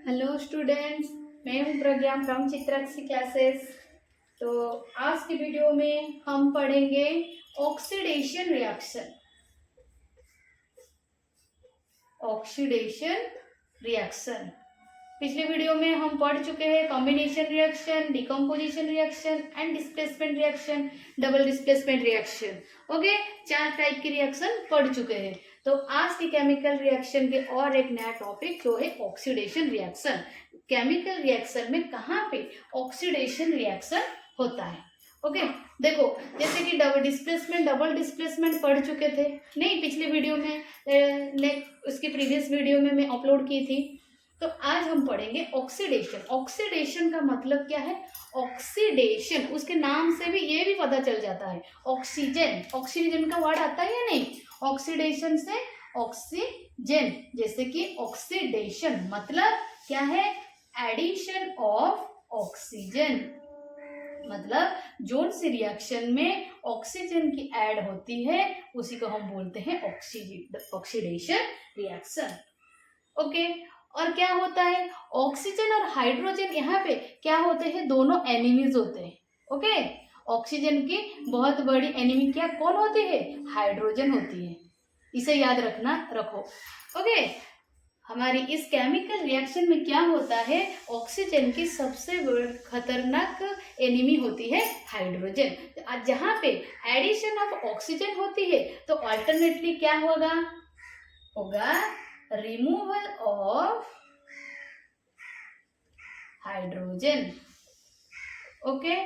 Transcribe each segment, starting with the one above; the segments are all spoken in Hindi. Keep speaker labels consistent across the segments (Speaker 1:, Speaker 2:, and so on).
Speaker 1: हेलो स्टूडेंट्स, मैं हूं प्रज्ञा फ्रॉम चित्राक्षी क्लासेस। तो आज की वीडियो में हम पढ़ेंगे ऑक्सीडेशन रिएक्शन। ऑक्सीडेशन रिएक्शन पिछले वीडियो में हम पढ़ चुके हैं combination reaction, decomposition reaction and displacement reaction, double displacement reaction. Okay, 4 type के रिएक्शन पढ़ चुके हैं। तो आज की केमिकल रिएक्शन के और एक नया टॉपिक जो है ऑक्सीडेशन रिएक्शन। केमिकल रिएक्शन में कहाँ पे ऑक्सीडेशन रिएक्शन होता है। ओके, देखो जैसे कि डबल डिस्प्लेसमेंट पढ़ चुके थे नहीं पिछले वीडियो में, उसकी प्रीवियस वीडियो में मैं अपलोड की थी। तो आज हम पढ़ेंगे ऑक्सीडेशन। ऑक्सीडेशन का मतलब क्या है? ऑक्सीडेशन, उसके नाम से भी ये भी पता चल जाता है ऑक्सीजन। ऑक्सीजन का वर्ड आता है या नहीं? ऑक्सीडेशन से ऑक्सीजन, जैसे कि ऑक्सीडेशन मतलब क्या है? Addition of oxygen. मतलब जोन सी रिएक्शन में ऑक्सीजन की ऐड होती है उसी को हम बोलते हैं ऑक्सीडेशन रिएक्शन। ओके, और क्या होता है? ऑक्सीजन और हाइड्रोजन यहाँ पे क्या होते हैं? दोनों एनिमीज होते हैं। ओके, ऑक्सीजन की बहुत बड़ी एनिमी क्या कौन होती है? हाइड्रोजन होती है। इसे याद रखो। ओके, हमारी इस केमिकल रिएक्शन में क्या होता है? ऑक्सीजन की सबसे खतरनाक एनिमी होती है हाइड्रोजन। जहाँ पे एडिशन ऑफ ऑक्सीजन होती है तो अल्टरनेटली क्या होगा? Removal of hydrogen. ओके,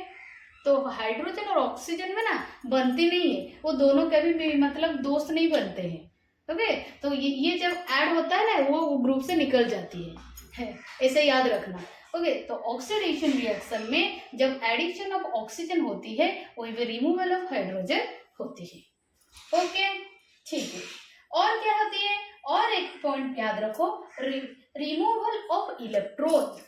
Speaker 1: तो हाइड्रोजन और ऑक्सीजन में ना बनती नहीं है, वो दोनों कभी भी मतलब दोस्त नहीं बनते हैं। ओके, तो ये जब ऐड होता है ना वो ग्रुप से निकल जाती है, ऐसे याद रखना। ओके, तो ऑक्सीडेशन रिएक्शन में जब एडिशन ऑफ ऑक्सीजन होती है वहीं पे रिमूवल ऑफ हाइड्रोजन होती है। ओके, ठीक है। और क्या होती है? और एक पॉइंट याद रखो, removal of electron.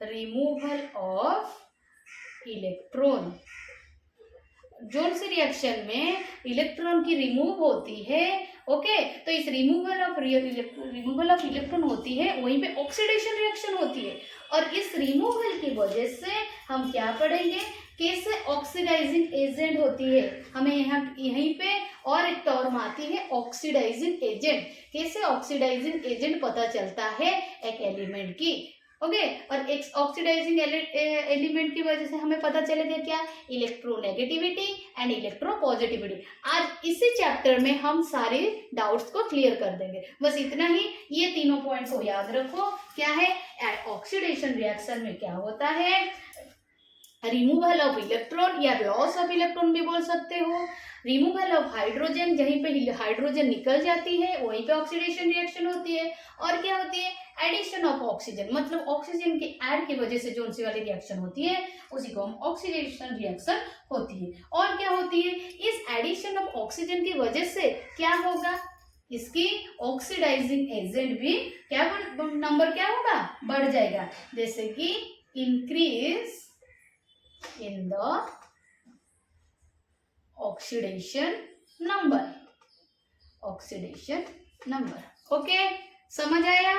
Speaker 1: Removal of electron, जोन सी रिएक्शन में इलेक्ट्रॉन की रिमूव होती है। ओके, तो इस रिमूवल ऑफ इलेक्ट्रॉन होती है वहीं पे ऑक्सीडेशन रिएक्शन होती है। और इस रिमूवल की वजह से हम क्या पढ़ेंगे? कैसे ऑक्सीडाइजिंग एजेंट होती है। हमें यहीं पे और एक टर्म आती है ऑक्सीडाइजिंग एजेंट। कैसे ऑक्सीडाइजिंग एजेंट पता चलता है एक एलिमेंट की। ओके, और एक ऑक्सीडाइजिंग एलिमेंट की वजह से हमें पता चलेगा क्या? Electronegativity and electropositivity. आज इसी चैप्टर में हम सारे डाउट्स को क्लियर कर देंगे। बस इतना ही, ये तीनों पॉइंट्स को याद रखो। क्या है? ऑक्सीडेशन रिएक्शन में क्या होता है? रिमूवल ऑफ इलेक्ट्रॉन या लॉस ऑफ इलेक्ट्रॉन भी बोल सकते हो। रिमूवल ऑफ हाइड्रोजन, जहीं पे हाइड्रोजन निकल जाती है वहीं पे ऑक्सीडेशन रिएक्शन होती है। और क्या होती है? एडिशन ऑफ ऑक्सीजन, मतलब ऑक्सीजन की ऐड की वजह से जो सी वाली रिएक्शन होती है उसी को हम ऑक्सीडेशन रिएक्शन होती है। और क्या होती है? इस एडिशन ऑफ ऑक्सीजन की वजह से क्या होगा? इसकी ऑक्सीडाइजिंग एजेंट भी क्या नंबर क्या होगा? बढ़ जाएगा। जैसे कि increase in the oxidation number। Okay, समझ आया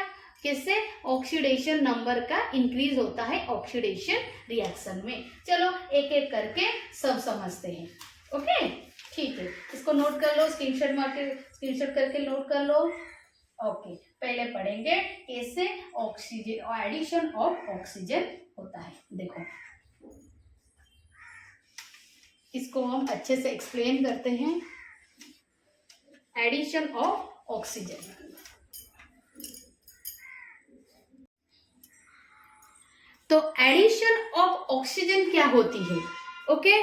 Speaker 1: कैसे ऑक्सीडेशन नंबर का इंक्रीज होता है ऑक्सीडेशन रिएक्शन में। चलो एक एक करके सब समझते हैं। ओके, ठीक है, इसको नोट कर लो, स्क्रीनशॉट करके नोट कर लो। ओके, पहले पढ़ेंगे कैसे ऑक्सीजन एडिशन ऑफ ऑक्सीजन होता है। देखो, इसको हम अच्छे से एक्सप्लेन करते हैं। एडिशन ऑफ ऑक्सीजन, तो एडिशन ऑफ ऑक्सीजन क्या होती है? ओके,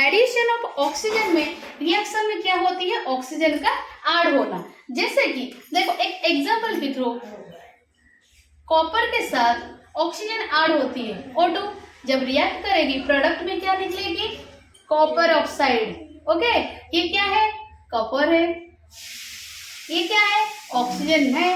Speaker 1: एडिशन ऑफ ऑक्सीजन में रिएक्शन में क्या होती है? ऑक्सीजन का ऐड होना। जैसे कि देखो एक एग्जांपल के थ्रू, कॉपर के साथ ऑक्सीजन ऐड होती है O2, जब रिएक्ट करेगी प्रोडक्ट में क्या निकलेगी? Copper oxide. ओके, ये क्या है? कॉपर है। ये क्या है? ऑक्सीजन है।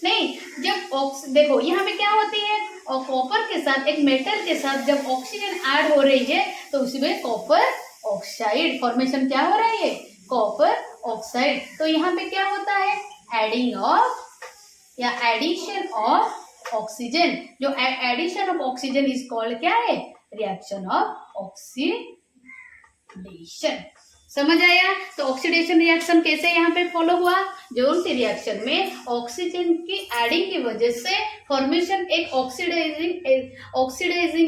Speaker 1: नहीं, जब देखो यहाँ पे क्या होती है? और कॉपर के साथ एक मेटल के साथ जब ऑक्सीजन ऐड हो रही है तो उसमें कॉपर ऑक्साइड फॉर्मेशन क्या हो रहा है? Copper oxide. तो यहाँ पे क्या होता है? एडिंग ऑफ या एडिशन ऑफ ऑक्सीजन। जो addition of oxygen is called क्या है? Reaction of oxidation. समझ आया? तो ऑक्सीडेशन रिएक्शन कैसे यहाँ पे फॉलो हुआ? जो सी रिएक्शन में ऑक्सीजन की एडिंग की वजह से फॉर्मेशन एक ऑक्सीडाइजिंग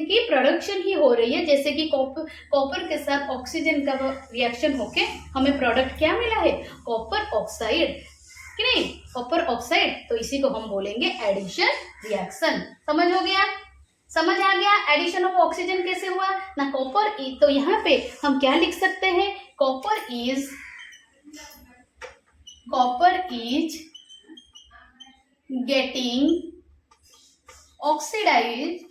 Speaker 1: की प्रोडक्शन ही हो रही है, जैसे कि कॉपर के साथ ऑक्सीजन का रिएक्शन होके हमें प्रोडक्ट क्या मिला है? कॉपर ऑक्साइड, कि नहीं? Copper oxide. तो इसी को हम बोलेंगे एडिशन रिएक्शन। समझ हो गया? समझ आ गया एडिशन ऑफ ऑक्सीजन कैसे हुआ ना? कॉपर तो यहाँ पे हम क्या लिख सकते हैं? Copper is getting oxidised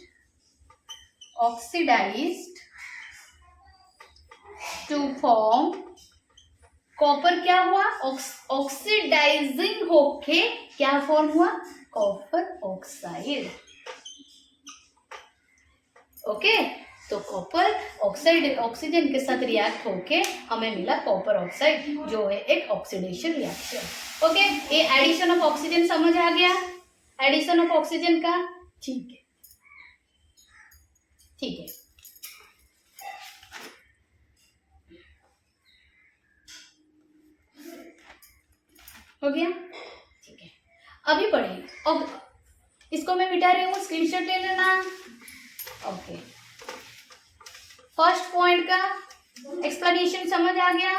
Speaker 1: to form. Copper क्या हुआ? ऑक्सीडाइजिंग होके क्या फॉर्म हुआ? Copper oxide. ओके, तो कॉपर ऑक्साइड ऑक्सीजन के साथ रिएक्ट होके हमें मिला कॉपर ऑक्साइड, जो है एक ऑक्सीडेशन रिएक्शन। ओके, ये एडिशन ऑफ ऑक्सीजन समझ आ गया? एडिशन ऑफ ऑक्सीजन का, ठीक है, ठीक है। हो गया, ठीक है। अभी पढ़ेंगे। अब इसको मैं मिटा रही हूँ, स्क्रीनशॉट ले लेना। ओके, फर्स्ट पॉइंट का एक्सप्लेनेशन समझ आ गया।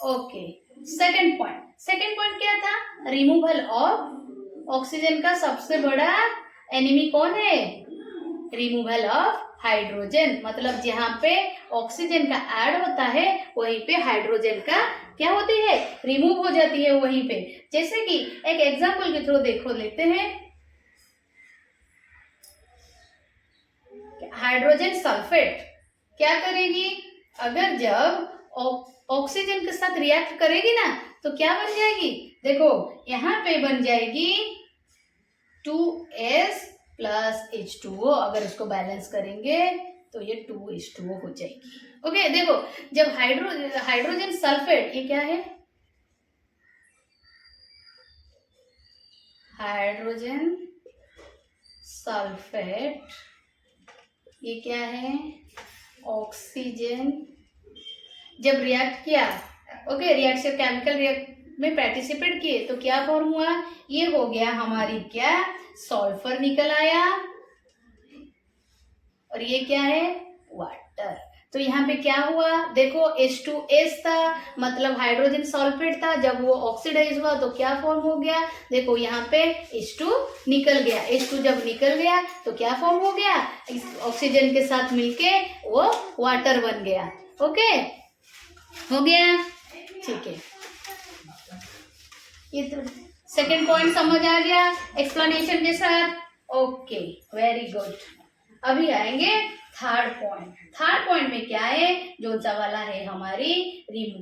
Speaker 1: ओके, सेकंड पॉइंट क्या था? रिमूवल ऑफ ऑक्सीजन का सबसे बड़ा एनिमी कौन है? Removal of hydrogen. मतलब जहाँ पे ऑक्सीजन का ऐड होता है वहीं पे हाइड्रोजन का क्या होती है? रिमूव हो जाती है वहीं पे। जैसे कि एक एग्जांपल के थ्रू देखो लेते हैं, हाइड्रोजन सल्फेट क्या करेगी? अगर जब ऑक्सीजन के साथ रिएक्ट करेगी ना तो क्या बन जाएगी? देखो यहाँ पे बन जाएगी 2s प्लस H2O। अगर इसको बैलेंस करेंगे तो ये 2H2O हो जाएगी। ओके, देखो जब हाइड्रोजन सल्फेट, ये क्या है? हाइड्रोजन सल्फेट, ये क्या है? ऑक्सीजन। जब रिएक्ट किया, ओके, रिएक्शन केमिकल रिएक्ट में पार्टिसिपेट किए तो क्या फॉर्म हुआ? ये हो गया हमारी क्या? सल्फर निकल आया, और ये क्या है? वाटर। तो यहाँ पे क्या हुआ? देखो H2S था, मतलब हाइड्रोजन सल्फेट था, जब वो ऑक्सीडाइज हुआ तो क्या फॉर्म हो गया? देखो यहाँ पे H2 निकल गया। H2 जब निकल गया तो क्या फॉर्म हो गया? ऑक्सीजन के साथ मिलके वो वाटर बन गया। ओके, हो गया, ठीक है। ये तो सेकंड पॉइंट समझ आ गया एक्सप्लेनेशन के साथ। Okay, very good. अभी आएंगे थर्ड पॉइंट में क्या है? जो सा वाला है हमारी रिमूव,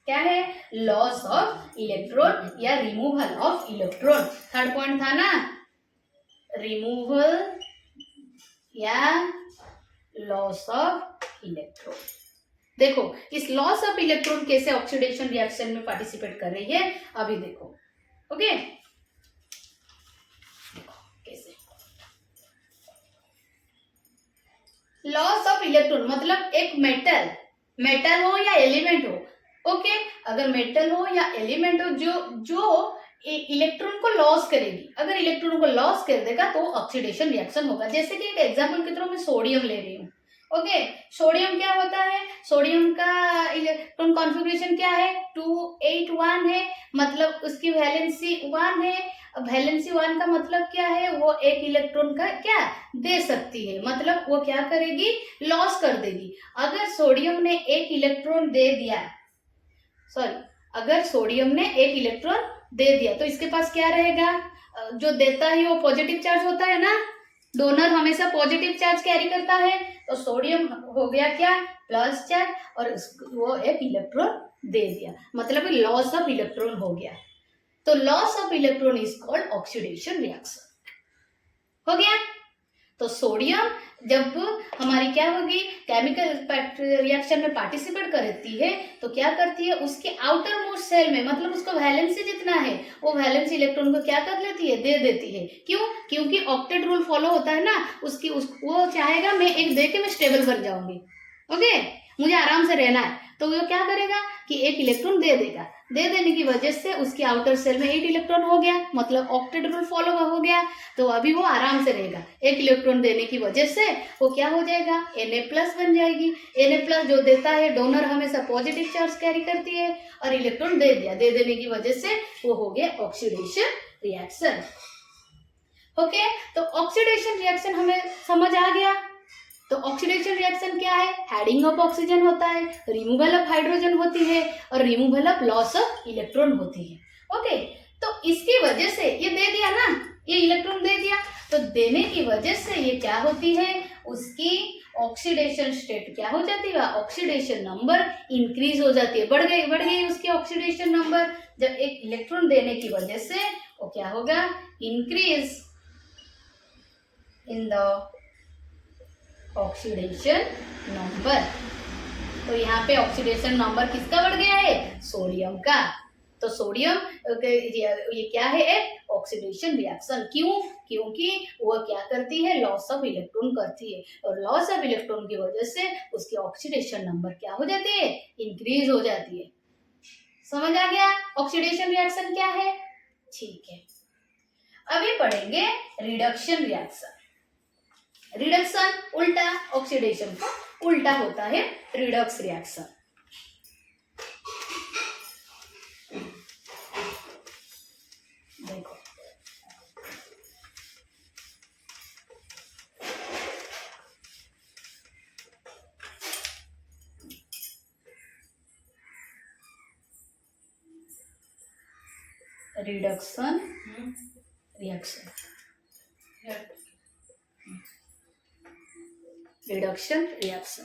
Speaker 1: क्या है? लॉस ऑफ इलेक्ट्रॉन या removal of electron. Third point था ना, रिमूवल या लॉस ऑफ इलेक्ट्रॉन। देखो इस लॉस ऑफ इलेक्ट्रॉन कैसे ऑक्सीडेशन रिएक्शन में पार्टिसिपेट कर रही है, अभी देखो। ओके, देखो कैसे लॉस ऑफ इलेक्ट्रॉन, मतलब एक मेटल हो या एलिमेंट हो। ओके, अगर मेटल हो या एलिमेंट हो जो इलेक्ट्रॉन को लॉस करेगी, अगर इलेक्ट्रॉन को लॉस कर देगा तो ऑक्सीडेशन रिएक्शन होगा। जैसे कि एक एग्जांपल के थ्रू मैं सोडियम ले रही हूँ। ओके, सोडियम क्या होता है? सोडियम का इलेक्ट्रॉन कॉन्फ़िगरेशन क्या है? 281 है, मतलब उसकी वैलेंसी 1 है। वैलेंसी 1 का मतलब क्या है? वो एक इलेक्ट्रॉन का क्या दे सकती है, मतलब वो क्या करेगी? लॉस कर देगी। अगर सोडियम ने एक इलेक्ट्रॉन दे दिया, अगर सोडियम ने एक इलेक्ट्रॉन दे दिया तो इसके पास क्या रहेगा? जो देता है वो पॉजिटिव चार्ज होता है ना, डोनर हमेशा पॉजिटिव चार्ज कैरी करता है, तो सोडियम हो गया क्या? प्लस चार्ज, और वो एक इलेक्ट्रॉन दे दिया, मतलब लॉस ऑफ इलेक्ट्रॉन हो गया। तो loss of electron is called oxidation reaction. हो गया? तो सोडियम जब हमारी क्या होगी, केमिकल रिएक्शन में पार्टिसिपेट करती है तो क्या करती है, उसके आउटर मोस्ट सेल में, मतलब उसको वैलेंसी जितना है वो वैलेंसी इलेक्ट्रॉन को क्या कर लेती है, दे देती है। क्यों? क्योंकि ऑक्टेट रूल फॉलो होता है ना, वो चाहेगा मैं एक दे के मैं स्टेबल बन जाऊंगी, ओके, मुझे आराम से रहना है, तो वो क्या करेगा कि एक इलेक्ट्रॉन दे देगा। दे देने की वजह से उसके आउटर सेल में 8 इलेक्ट्रॉन हो गया, मतलब ऑक्टेट रूल फॉलो हो गया, तो अभी वो आराम से रहेगा। एक इलेक्ट्रॉन देने की वजह से वो क्या हो जाएगा, Na+ बन जाएगी। Na+ जो देता है, डोनर हमेशा पॉजिटिव चार्ज कैरी करती है, और इलेक्ट्रॉन दे दिया, दे देने की वजह से वो हो गया ऑक्सीडेशन रिएक्शन। ओके, तो ऑक्सीडेशन रिएक्शन हमें समझ आ गया। तो ऑक्सीडेशन रिएक्शन क्या है, एडिंग ऑफ ऑक्सीजन होता है, रिमूवल ऑफ हाइड्रोजन होती है, और removal of loss of electron होती है। ओके, तो इसकी वजह से ये दे दिया ना, ये इलेक्ट्रॉन दे दिया, तो देने की वजह से ये क्या होती है, उसकी ऑक्सीडेशन स्टेट क्या हो जाती है, ऑक्सीडेशन नंबर इंक्रीज हो जाती है, बढ़ गई उसकी ऑक्सीडेशन नंबर। जब एक इलेक्ट्रॉन देने की वजह से वो क्या होगा, increase in the oxidation number. तो यहाँ पे ऑक्सीडेशन नंबर किसका बढ़ गया है, सोडियम का। तो सोडियम ये क्या है, एक ऑक्सीडेशन रिएक्शन। क्यों? क्योंकि वो क्या करती है, लॉस ऑफ इलेक्ट्रॉन करती है, और लॉस ऑफ इलेक्ट्रॉन की वजह से उसकी ऑक्सीडेशन नंबर क्या हो जाती है, इंक्रीज हो जाती है। समझ आ गया ऑक्सीडेशन रिएक्शन क्या है? ठीक है, अभी पढ़ेंगे रिडक्शन रिएक्शन। रिडक्शन उल्टा, ऑक्सीडेशन का उल्टा होता है रिडक्स रिएक्शन। देखो, रिडक्शन रिएक्शन, रिडक्शन रिएक्शन।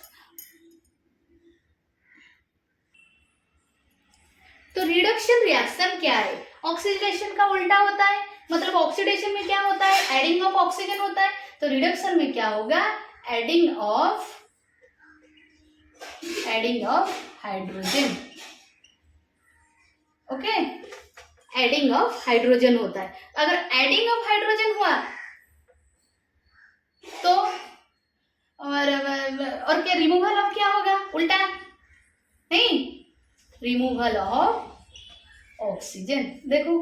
Speaker 1: तो रिडक्शन रिएक्शन क्या है, ऑक्सीडेशन का उल्टा होता है। मतलब ऑक्सीडेशन में क्या होता है, एडिंग ऑफ ऑक्सीजन होता है, तो रिडक्शन में क्या होगा, adding of hydrogen. Okay, adding of hydrogen होता है। अगर एडिंग ऑफ हाइड्रोजन हुआ तो और क्या, रिमूवल ऑफ क्या होगा, उल्टा नहीं, रिमूवल ऑफ ऑक्सीजन। देखो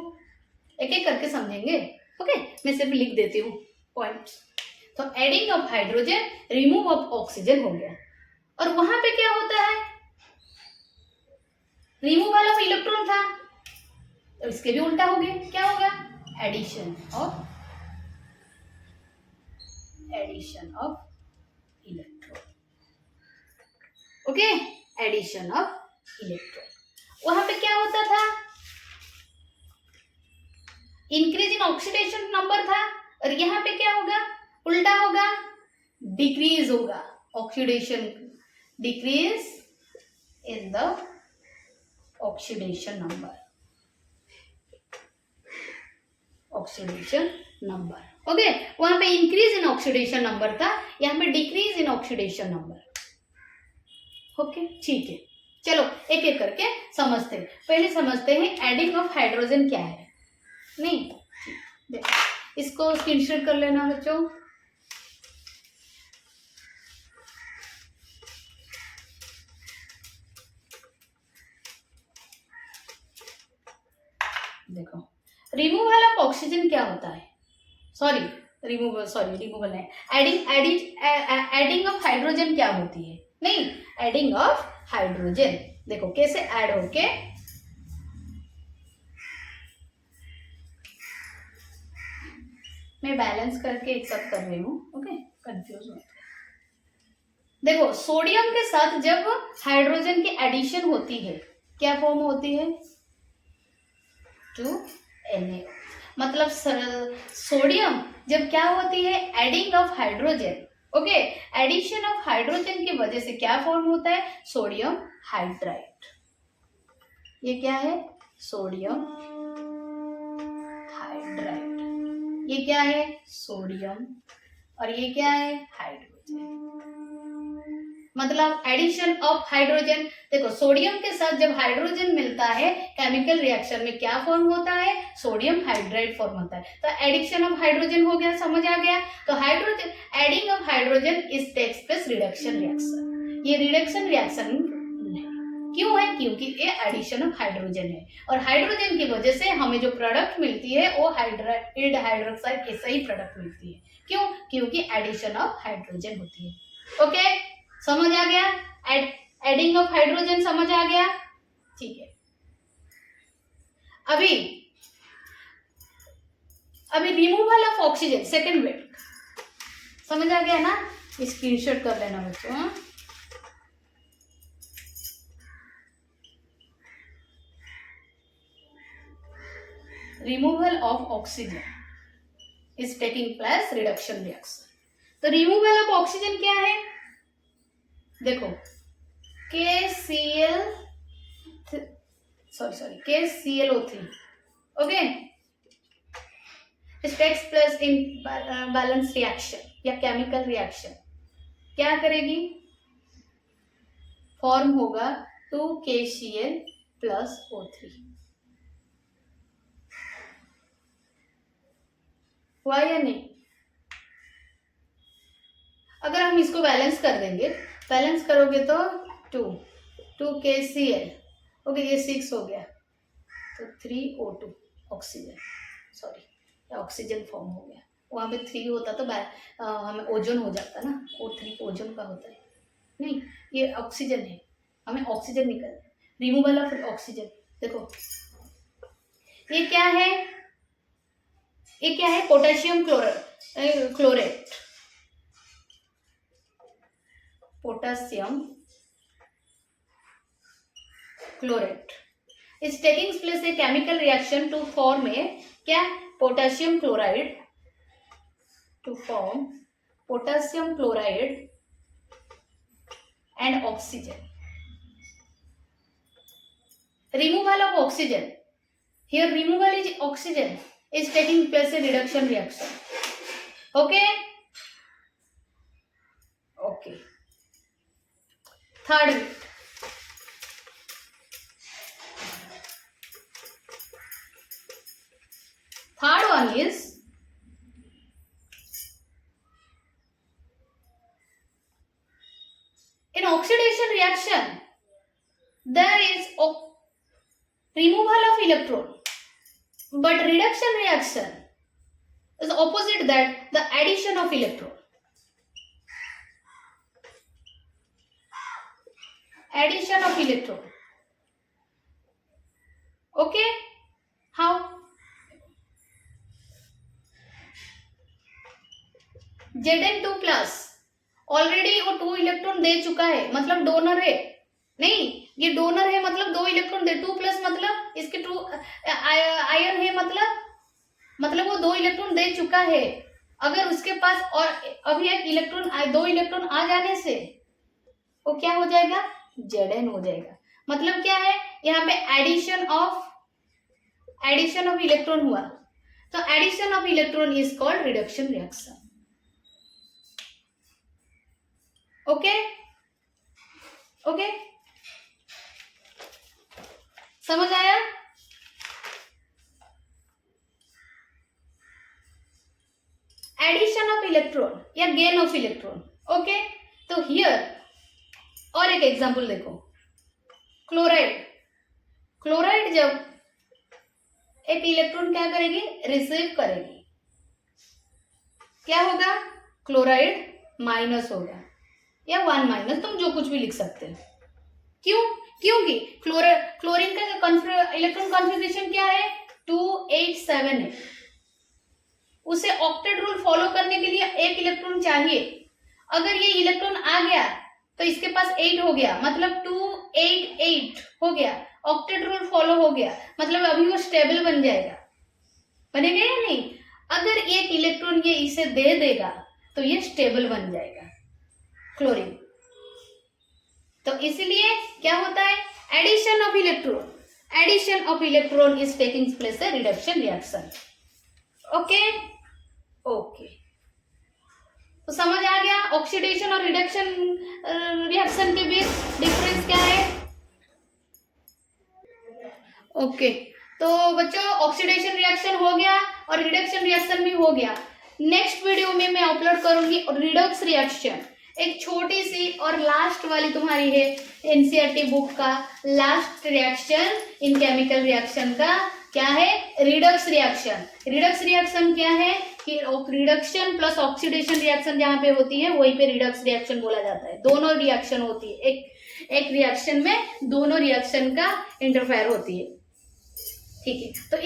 Speaker 1: एक एक करके समझेंगे, ओके, मैं सिर्फ लिख देती हूँ पॉइंट्स। तो adding of hydrogen, remove of oxygen हो गया, और वहां पे क्या होता है, रिमूवल ऑफ इलेक्ट्रॉन था, तो इसके भी उल्टा हो गया, क्या होगा, addition of electron. Okay, addition of electron. वहां पे क्या होता था, इंक्रीज इन ऑक्सीडेशन नंबर था, और यहाँ पे क्या होगा, उल्टा होगा, डिक्रीज होगा oxidation, decrease in the oxidation number, oxidation number. Okay, वहां पे इंक्रीज इन ऑक्सीडेशन नंबर था, यहाँ पे decrease in oxidation number. Okay, ठीक है, चलो एक एक करके समझते हैं। पहले समझते हैं एडिंग ऑफ हाइड्रोजन क्या है। नहीं, देखो इसको स्क्रीनशॉट कर लेना बच्चों। देखो, रिमूवल ऑफ ऑक्सीजन क्या होता है, रिमूवल नहीं, एडिंग ऑफ हाइड्रोजन क्या होती है, नहीं, एडिंग ऑफ हाइड्रोजन। देखो कैसे ऐड होके, मैं बैलेंस करके एक सब कर रही हूँ, ओके, कंफ्यूज मत। देखो सोडियम के साथ जब हाइड्रोजन की एडिशन होती है, क्या फॉर्म होती है, 2Na। मतलब सोडियम जब क्या होती है, adding of hydrogen, okay, addition of hydrogen की वजह से क्या फॉर्म होता है, सोडियम हाइड्राइड। ये क्या है, सोडियम हाइड्राइड। ये क्या है, सोडियम और ये क्या है, हाइड्रोजन। मतलब एडिशन ऑफ हाइड्रोजन, देखो सोडियम के साथ जब हाइड्रोजन मिलता है केमिकल रिएक्शन में क्या फॉर्म होता है, सोडियम हाइड्राइड फॉर्म होता है। तो एडिशन ऑफ हाइड्रोजन हो गया, समझ आ गया। तो hydrogen, adding of hydrogen is takes place reduction reaction. ये रिडक्शन रिएक्शन क्यों है, क्योंकि ये एडिशन ऑफ हाइड्रोजन है, और हाइड्रोजन की वजह से हमें जो प्रोडक्ट मिलती है वो हाइड्राइड हाइड्रोक्साइड ऐसा ही प्रोडक्ट मिलती है। क्यों, क्योंकि एडिशन ऑफ हाइड्रोजन होती है। ओके, समझ आ गया, एडिंग ऑफ हाइड्रोजन समझ आ गया, ठीक है। अभी removal of oxygen, second wait, समझ आ गया ना, स्क्रीनशॉट कर लेना बच्चों। Removal of oxygen is taking place reduction reaction. तो रिमूवल ऑफ ऑक्सीजन क्या है, देखो KCl KClO3, okay, it takes place in balance reaction या केमिकल रिएक्शन। क्या करेगी, फॉर्म होगा 2KCl प्लस O3, हुआ या नहीं। अगर हम इसको बैलेंस कर देंगे, बैलेंस करोगे तो 2KCl, ओके, ये 6 हो गया, तो 3O2 oxygen, sorry oxygen form हो गया। वहाँ पे 3 होता तो हमें ओजोन हो जाता ना, O3 ओजोन का होता है, नहीं ये ऑक्सीजन है, हमें ऑक्सीजन निकल, रिमूवल ऑफ ऑक्सीजन। देखो ये क्या है, ये क्या है, potassium chlorate, potassium chlorate is taking place a chemical reaction to form a क्या, potassium chloride, to form potassium chloride and oxygen. Removal of oxygen, here removal is oxygen is taking place a reduction reaction, okay, okay. Third one is in oxidation reaction there is removal of electron, but reduction reaction is opposite that, the addition of electron. Addition of electron. Okay? How? Zn2 plus already वो 2 इलेक्ट्रॉन दे चुका है, मतलब डोनर है, नहीं ये डोनर है मतलब 2 इलेक्ट्रॉन दे, 2 प्लस मतलब इसके 2 आयन है, मतलब वो 2 इलेक्ट्रॉन दे चुका है। अगर उसके पास और अभी एक इलेक्ट्रॉन 2 इलेक्ट्रॉन आ जाने से वो क्या हो जाएगा, Zn हो जाएगा। मतलब क्या है, यहाँ पे एडिशन ऑफ इलेक्ट्रॉन हुआ, तो addition of electron is called reduction reaction. Okay, okay, समझ आया। एडिशन ऑफ इलेक्ट्रॉन या गेन ऑफ इलेक्ट्रॉन, ओके। तो हियर और एक एग्जांपल देखो, क्लोराइड जब एक इलेक्ट्रॉन क्या करेगी, रिसीव करेगी, क्या होगा, क्लोराइड माइनस होगा या 1 माइनस, तुम जो कुछ भी लिख सकते हो। क्यों, क्योंकि क्लोरीन का इलेक्ट्रॉन कॉन्फ़िगरेशन क्या है, 287 है। उसे ऑक्टेट रूल फॉलो करने के लिए एक इलेक्ट्रॉन चाहिए। अगर ये इलेक्ट्रॉन आ गया तो इसके पास 8 हो गया, मतलब 288 हो गया, ऑक्टेट रूल फॉलो हो गया, मतलब अभी वो स्टेबल बन जाएगा, बनेगा या नहीं। अगर एक इलेक्ट्रॉन ये इसे दे देगा तो ये स्टेबल बन जाएगा क्लोरीन। तो इसलिए क्या होता है, addition of electron is taking place a reduction reaction. Okay, okay, तो समझ आ गया ऑक्सीडेशन और रिडक्शन रिएक्शन के बीच डिफरेंस क्या है। ओके तो बच्चों ऑक्सीडेशन रिएक्शन हो गया और रिडक्शन रिएक्शन भी हो गया। नेक्स्ट वीडियो में मैं अपलोड करूंगी रिडॉक्स रिएक्शन, एक छोटी सी और लास्ट वाली तुम्हारी है एनसीईआरटी बुक का last reaction in chemical reaction का क्या है, रिडॉक्स रिएक्शन। रिडॉक्स रिएक्शन क्या है कि रिडक्शन प्लस ऑक्सीडेशन रिएक्शन जहाँ पे होती है वहीं पे रिडॉक्स रिएक्शन बोला जाता है। दोनों रिएक्शन होती है, एक रिएक्शन में दोनों रिएक्शन का इंटरफेयर होती है। ठीक है, तो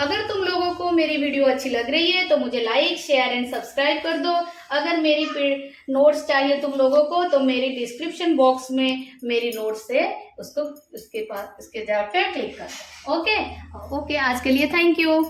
Speaker 1: अगर तुम लोगों को मेरी वीडियो अच्छी लग रही है तो मुझे लाइक शेयर एंड सब्सक्राइब कर दो। अगर मेरी नोट्स चाहिए तुम लोगों को तो मेरी डिस्क्रिप्शन बॉक्स में मेरी नोट्स है, उसको उसके जाकर क्लिक कर दो। ओके आज के लिए थैंक यू।